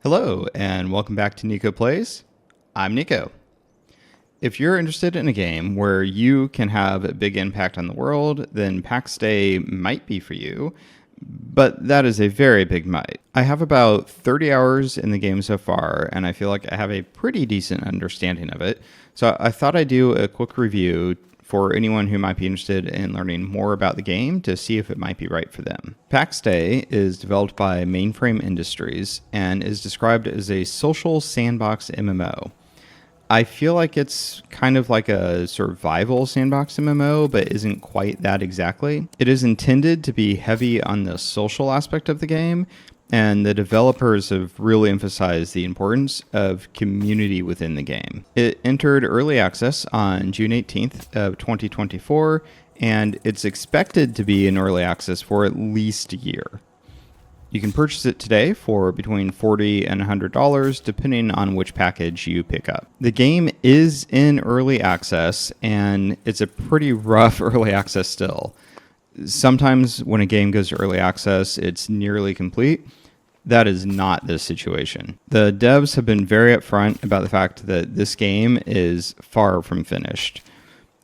Hello, and welcome back to Nico Plays. I'm Nico. If you're interested in a game where you can have a big impact on the world, then Pax Dei might be for you, but that is a very big might. I have about 30 hours in the game so far, and I feel like I have a pretty decent understanding of it, so I thought I'd do a quick review for anyone who might be interested in learning more about the game to see if it might be right for them. Pax Dei is developed by Mainframe Industries and is described as a social sandbox MMO. I feel like it's kind of like a survival sandbox MMO, but isn't quite that exactly. It is intended to be heavy on the social aspect of the game, and the developers have really emphasized the importance of community within the game. It entered early access on June 18th of 2024, and it's expected to be in early access for at least a year. You can purchase it today for between $40 and $100, depending on which package you pick up. The game is in early access, and it's a pretty rough early access still. Sometimes when a game goes to early access, it's nearly complete. That is not the situation. The devs have been very upfront about the fact that this game is far from finished.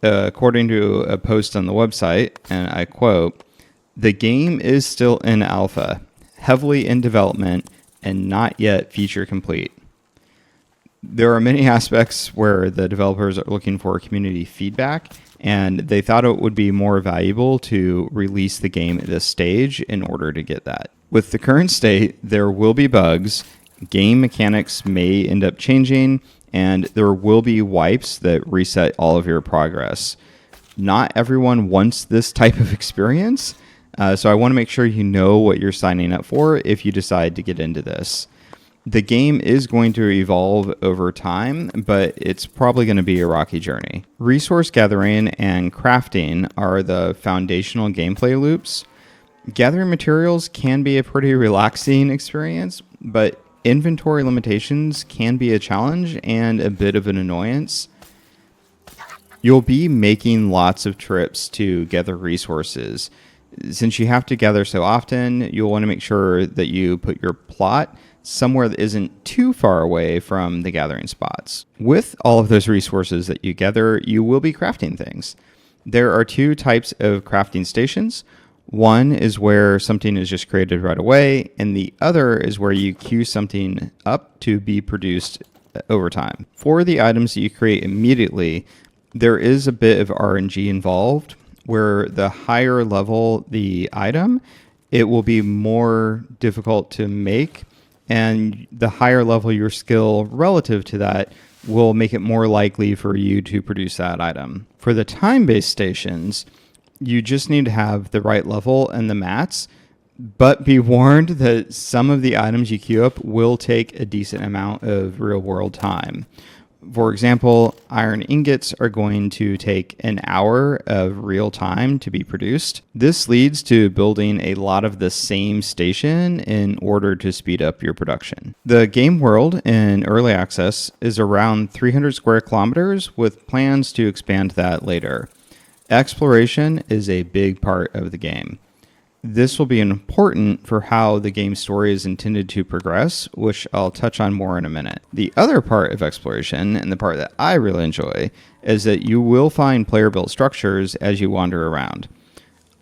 According to a post on the website, and I quote, "The game is still in alpha, heavily in development, and not yet feature complete." There are many aspects where the developers are looking for community feedback, and they thought it would be more valuable to release the game at this stage in order to get that. With the current state, there will be bugs, game mechanics may end up changing, and there will be wipes that reset all of your progress. Not everyone wants this type of experience, so I want to make sure you know what you're signing up for if you decide to get into this. The game is going to evolve over time, but it's probably going to be a rocky journey. Resource gathering and crafting are the foundational gameplay loops. Gathering materials can be a pretty relaxing experience, but inventory limitations can be a challenge and a bit of an annoyance. You'll be making lots of trips to gather resources. Since you have to gather so often, you'll want to make sure that you put your plot somewhere that isn't too far away from the gathering spots. With all of those resources that you gather, you will be crafting things. There are two types of crafting stations. One is where something is just created right away, and the other is where you queue something up to be produced over time. For the items that you create immediately, there is a bit of RNG involved, where the higher level the item, it will be more difficult to make, and the higher level your skill relative to that will make it more likely for you to produce that item. For the time-based stations, you just need to have the right level and the mats, but be warned that some of the items you queue up will take a decent amount of real-world time. For example, iron ingots are going to take an hour of real time to be produced. This leads to building a lot of the same station in order to speed up your production. The game world in early access is around 300 square kilometers, with plans to expand that later. Exploration is a big part of the game. This will be important for how the game story is intended to progress, which I'll touch on more in a minute. The other part of exploration, and the part that I really enjoy, is that you will find player-built structures as you wander around.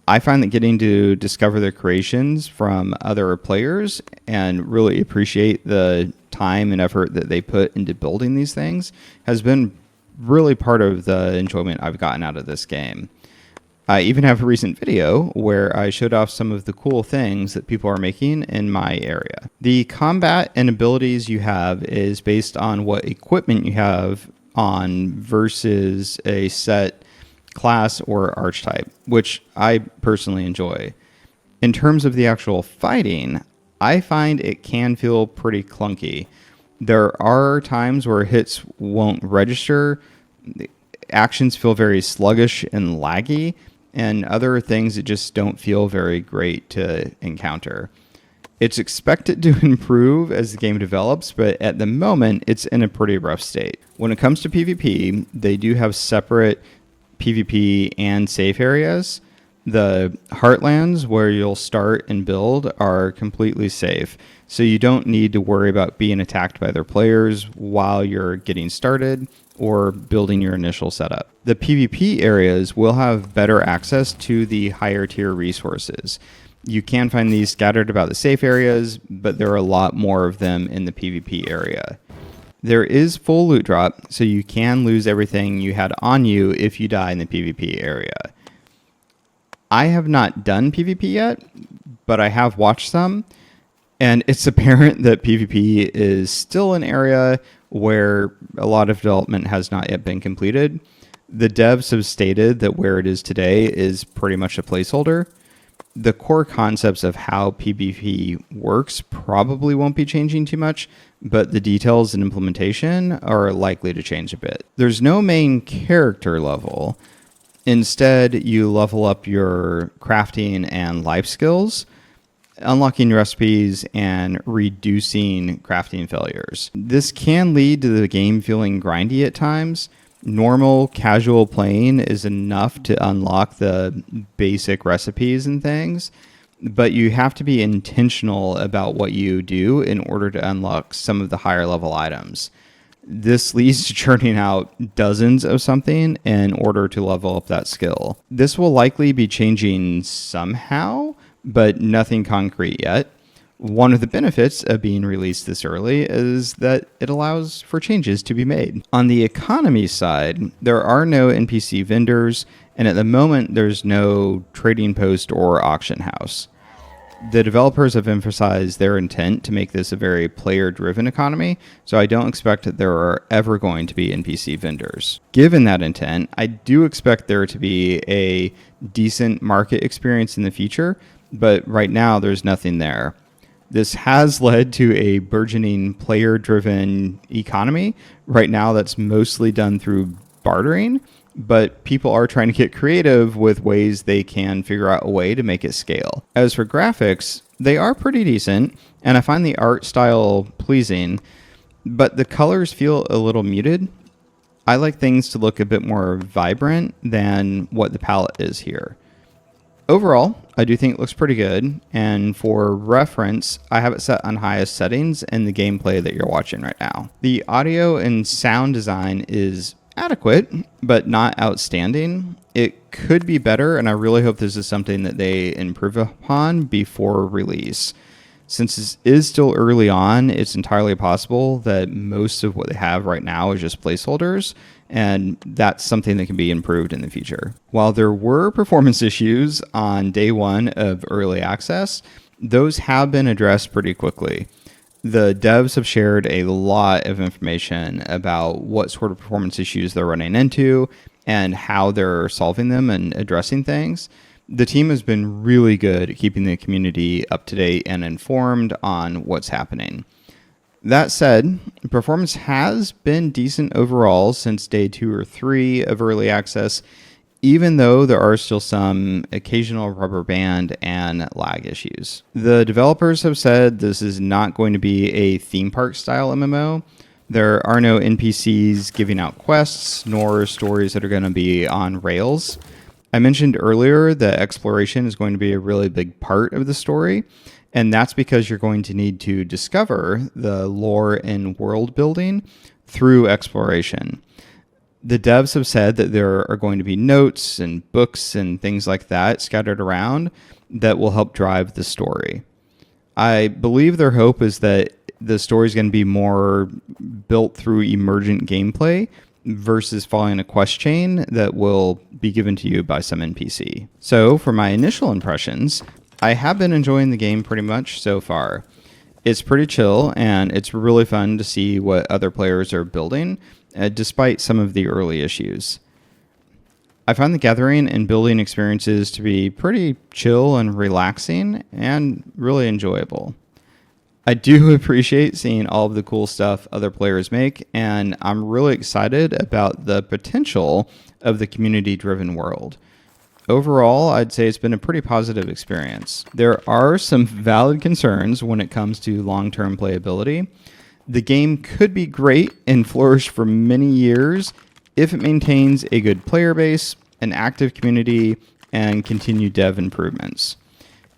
I find that getting to discover the creations from other players and really appreciate the time and effort that they put into building these things has been really part of the enjoyment I've gotten out of this game. I even have a recent video where I showed off some of the cool things that people are making in my area. The combat and abilities you have is based on what equipment you have on versus a set class or archetype, which I personally enjoy. In terms of the actual fighting, I find it can feel pretty clunky. There are times where hits won't register, actions feel very sluggish and laggy, and other things that just don't feel very great to encounter. It's expected to improve as the game develops, but at the moment, it's in a pretty rough state. When it comes to PvP, they do have separate PvP and safe areas. The heartlands where you'll start and build are completely safe, so you don't need to worry about being attacked by other players while you're getting started or building your initial setup. The PvP areas will have better access to the higher tier resources. You can find these scattered about the safe areas, but there are a lot more of them in the PvP area. There is full loot drop, so you can lose everything you had on you if you die in the PvP area. I have not done PvP yet, but I have watched some, and it's apparent that PvP is still an area where a lot of development has not yet been completed. The devs have stated that where it is today is pretty much a placeholder. The core concepts of how PvP works probably won't be changing too much, but the details and implementation are likely to change a bit. There's no main character level. Instead, you level up your crafting and life skills, unlocking recipes and reducing crafting failures. This can lead to the game feeling grindy at times. Normal, casual playing is enough to unlock the basic recipes and things, but you have to be intentional about what you do in order to unlock some of the higher level items. This leads to churning out dozens of something in order to level up that skill. This will likely be changing somehow, but nothing concrete yet. One of the benefits of being released this early is that it allows for changes to be made. On the economy side, there are no NPC vendors, and at the moment there's no trading post or auction house. The developers have emphasized their intent to make this a very player-driven economy, so I don't expect that there are ever going to be NPC vendors. Given that intent, I do expect there to be a decent market experience in the future, but right now there's nothing there. This has led to a burgeoning player-driven economy. Right now that's mostly done through bartering, but people are trying to get creative with ways they can figure out a way to make it scale. As for graphics, they are pretty decent, and I find the art style pleasing, but the colors feel a little muted. I like things to look a bit more vibrant than what the palette is here. Overall, I do think it looks pretty good, and for reference, I have it set on highest settings in the gameplay that you're watching right now. The audio and sound design is adequate, but not outstanding. It could be better, and I really hope this is something that they improve upon before release. Since this is still early on, it's entirely possible that most of what they have right now is just placeholders, and that's something that can be improved in the future. While there were performance issues on day one of early access, those have been addressed pretty quickly. The devs have shared a lot of information about what sort of performance issues they're running into and how they're solving them and addressing things. The team has been really good at keeping the community up to date and informed on what's happening. That said, performance has been decent overall since day 2 or 3 of early access, even though there are still some occasional rubber band and lag issues. The developers have said this is not going to be a theme park style MMO. There are no NPCs giving out quests, nor stories that are going to be on rails. I mentioned earlier that exploration is going to be a really big part of the story, and that's because you're going to need to discover the lore and world building through exploration. The devs have said that there are going to be notes and books and things like that scattered around that will help drive the story. I believe their hope is that the story is going to be more built through emergent gameplay versus following a quest chain that will be given to you by some NPC. So for my initial impressions, I have been enjoying the game pretty much so far. It's pretty chill, and it's really fun to see what other players are building, despite some of the early issues. I find the gathering and building experiences to be pretty chill and relaxing and really enjoyable. I do appreciate seeing all of the cool stuff other players make, and I'm really excited about the potential of the community-driven world. Overall, I'd say it's been a pretty positive experience. There are some valid concerns when it comes to long-term playability. The game could be great and flourish for many years if it maintains a good player base, an active community, and continued dev improvements.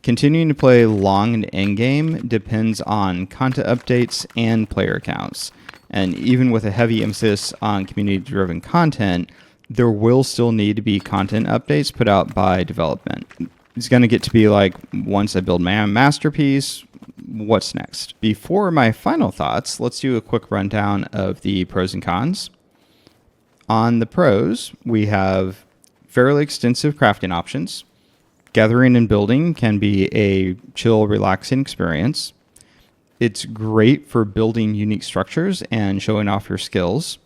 Continuing to play long and endgame depends on content updates and player counts. And even with a heavy emphasis on community-driven content, there will still need to be content updates put out by development. It's going to get to be like, once I build my masterpiece, what's next? Before my final thoughts, let's do a quick rundown of the pros and cons. On the pros, we have fairly extensive crafting options. Gathering and building can be a chill, relaxing experience. It's great for building unique structures and showing off your skills.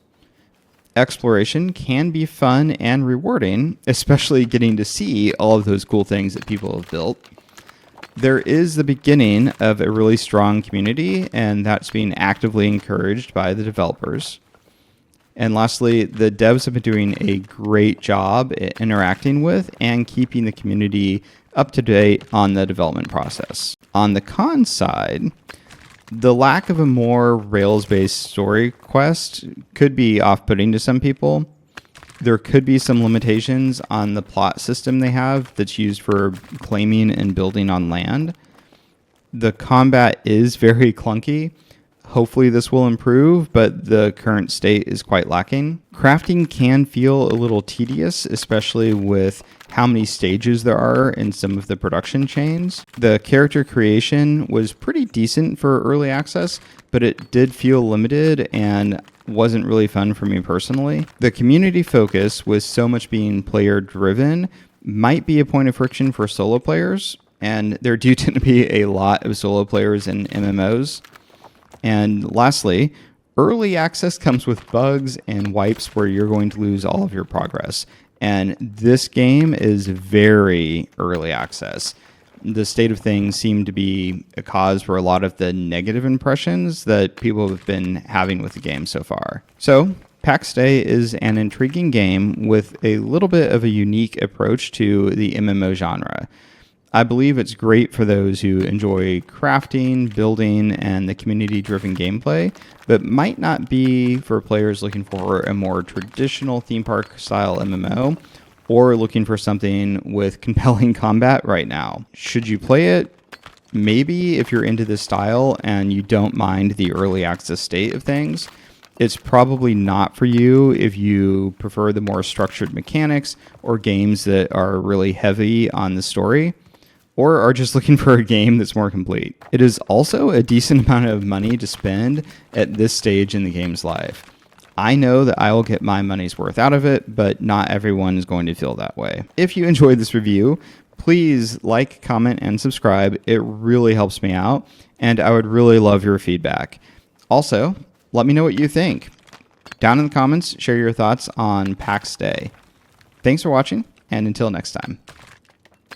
Exploration can be fun and rewarding, especially getting to see all of those cool things that people have built. There is the beginning of a really strong community, and that's being actively encouraged by the developers. And lastly, the devs have been doing a great job at interacting with and keeping the community up to date on the development process. On the con side, the lack of a more Rails-based story quest could be off-putting to some people. There could be some limitations on the plot system they have that's used for claiming and building on land. The combat is very clunky. Hopefully this will improve, but the current state is quite lacking. Crafting can feel a little tedious, especially with how many stages there are in some of the production chains. The character creation was pretty decent for early access, but it did feel limited and wasn't really fun for me personally. The community focus, with so much being player driven, might be a point of friction for solo players, and there do tend to be a lot of solo players in MMOs. And lastly, early access comes with bugs and wipes where you're going to lose all of your progress. And this game is very early access. The state of things seemed to be a cause for a lot of the negative impressions that people have been having with the game so far. So, Pax Dei is an intriguing game with a little bit of a unique approach to the MMO genre. I believe it's great for those who enjoy crafting, building, and the community-driven gameplay, but might not be for players looking for a more traditional theme park-style MMO or looking for something with compelling combat right now. Should you play it? Maybe if you're into this style and you don't mind the early access state of things. It's probably not for you if you prefer the more structured mechanics or games that are really heavy on the story, or are just looking for a game that's more complete. It is also a decent amount of money to spend at this stage in the game's life. I know that I will get my money's worth out of it, but not everyone is going to feel that way. If you enjoyed this review, please like, comment, and subscribe. It really helps me out, and I would really love your feedback. Also, let me know what you think. Down in the comments, share your thoughts on Pax Dei. Thanks for watching, and until next time.